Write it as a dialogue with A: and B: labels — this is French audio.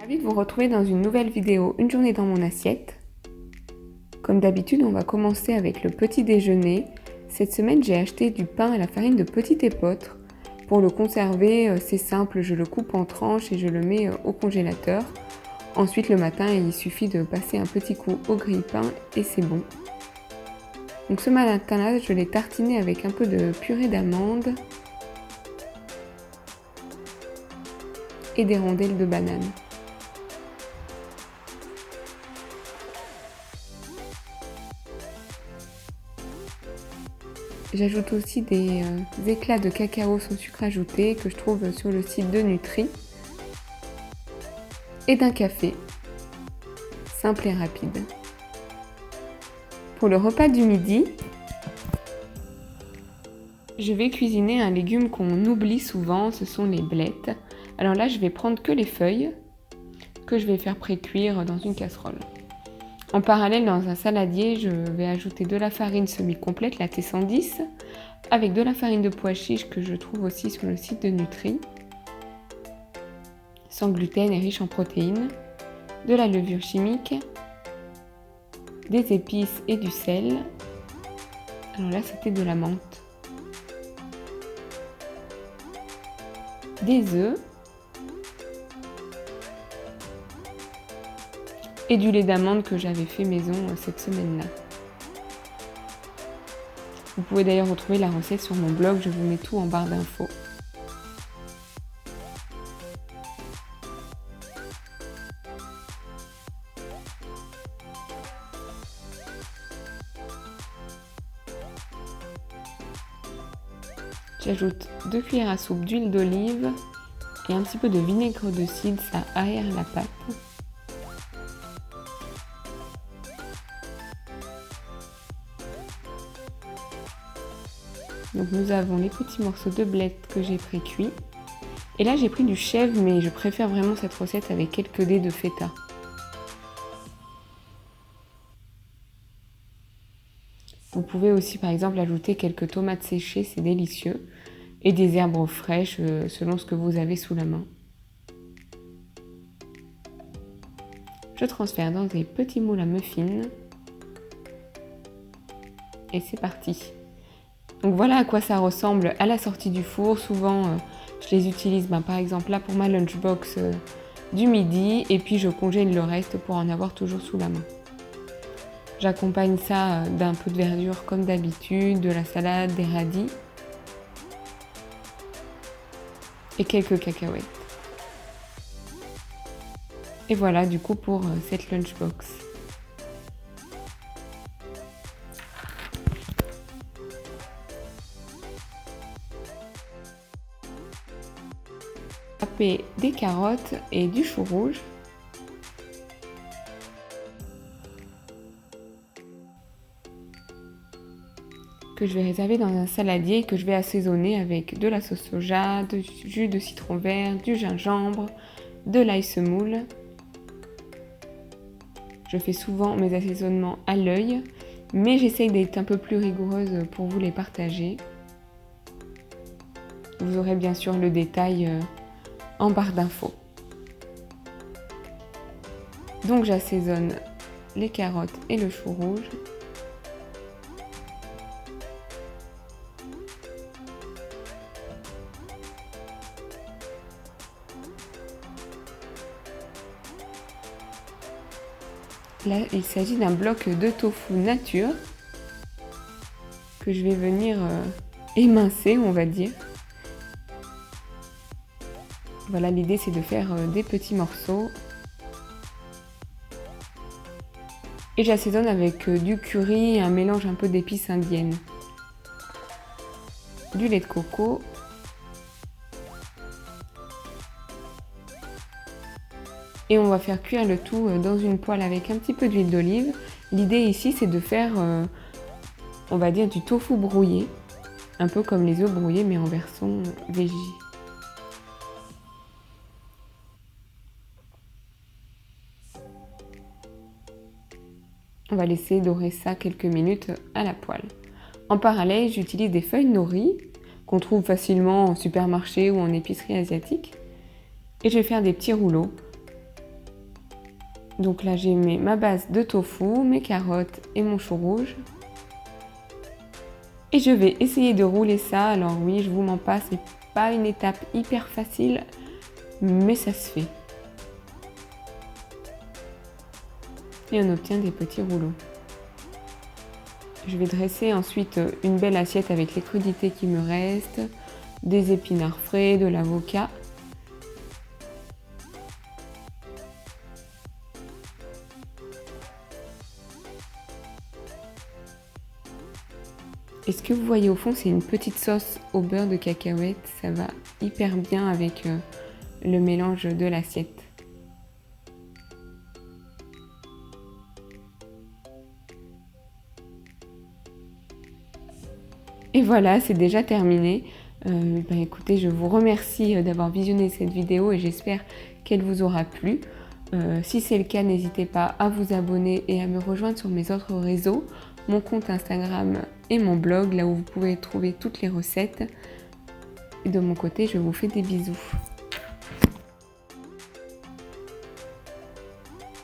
A: Ravi de vous retrouver dans une nouvelle vidéo, une journée dans mon assiette. Comme d'habitude, on va commencer avec le petit déjeuner. Cette semaine, j'ai acheté du pain à la farine de petit épeautre. Pour le conserver, c'est simple, je le coupe en tranches et je le mets au congélateur. Ensuite, le matin, il suffit de passer un petit coup au grille-pain et c'est bon. Donc ce matin-là, je l'ai tartiné avec un peu de purée d'amandes et des rondelles de banane. J'ajoute aussi des éclats de cacao sans sucre ajouté que je trouve sur le site de Nutri et d'un café, simple et rapide. Pour le repas du midi, je vais cuisiner un légume qu'on oublie souvent, ce sont les blettes. Alors là, je vais prendre que les feuilles que je vais faire pré-cuire dans une casserole. En parallèle, dans un saladier, je vais ajouter de la farine semi-complète, la T110, avec de la farine de pois chiche que je trouve aussi sur le site de Nutri, sans gluten et riche en protéines, de la levure chimique, des épices et du sel. Alors là, c'était de la menthe. Des œufs et du lait d'amande que j'avais fait maison cette semaine-là. Vous pouvez d'ailleurs retrouver la recette sur mon blog, je vous mets tout en barre d'infos. J'ajoute 2 cuillères à soupe d'huile d'olive et un petit peu de vinaigre de cidre, ça aère la pâte. Donc nous avons les petits morceaux de blettes que j'ai pré-cuits. Et là j'ai pris du chèvre, mais je préfère vraiment cette recette avec quelques dés de feta. Vous pouvez aussi par exemple ajouter quelques tomates séchées, c'est délicieux. Et des herbes fraîches selon ce que vous avez sous la main. Je transfère dans des petits moules à muffins. Et c'est parti. Donc voilà à quoi ça ressemble à la sortie du four. Souvent, je les utilise par exemple là pour ma lunchbox du midi et puis je congèle le reste pour en avoir toujours sous la main. J'accompagne ça d'un peu de verdure comme d'habitude, de la salade, des radis et quelques cacahuètes. Et voilà du coup pour cette lunchbox. Des carottes et du chou rouge. Que je vais réserver dans un saladier et que je vais assaisonner avec de la sauce soja, du jus de citron vert, du gingembre, de l'ail semoule. Je fais souvent mes assaisonnements à l'œil, mais j'essaye d'être un peu plus rigoureuse pour vous les partager. Vous aurez bien sûr le détail en barre d'infos. Donc j'assaisonne les carottes et le chou rouge. Là, il s'agit d'un bloc de tofu nature que je vais venir émincer, on va dire. Voilà, l'idée c'est de faire des petits morceaux. Et j'assaisonne avec du curry et un mélange un peu d'épices indiennes. Du lait de coco. Et on va faire cuire le tout dans une poêle avec un petit peu d'huile d'olive. L'idée ici c'est de faire, on va dire, du tofu brouillé. Un peu comme les œufs brouillés mais en version végé. On va laisser dorer ça quelques minutes à la poêle. En parallèle, j'utilise des feuilles nori qu'on trouve facilement en supermarché ou en épicerie asiatique. Et je vais faire des petits rouleaux Donc là j'ai mis ma base de tofu, mes carottes et mon chou rouge. Et je vais essayer de rouler ça. Alors oui, je vous mens pas, c'est pas une étape hyper facile, mais ça se fait. Et on obtient des petits rouleaux. Je vais dresser ensuite une belle assiette avec les crudités qui me restent, des épinards frais, de l'avocat. Et ce que vous voyez au fond, c'est une petite sauce au beurre de cacahuète. Ça va hyper bien avec le mélange de l'assiette. Et voilà, c'est déjà terminé. Écoutez, je vous remercie d'avoir visionné cette vidéo et j'espère qu'elle vous aura plu. Si c'est le cas, n'hésitez pas à vous abonner et à me rejoindre sur mes autres réseaux, mon compte Instagram et mon blog, là où vous pouvez trouver toutes les recettes. Et de mon côté, je vous fais des bisous.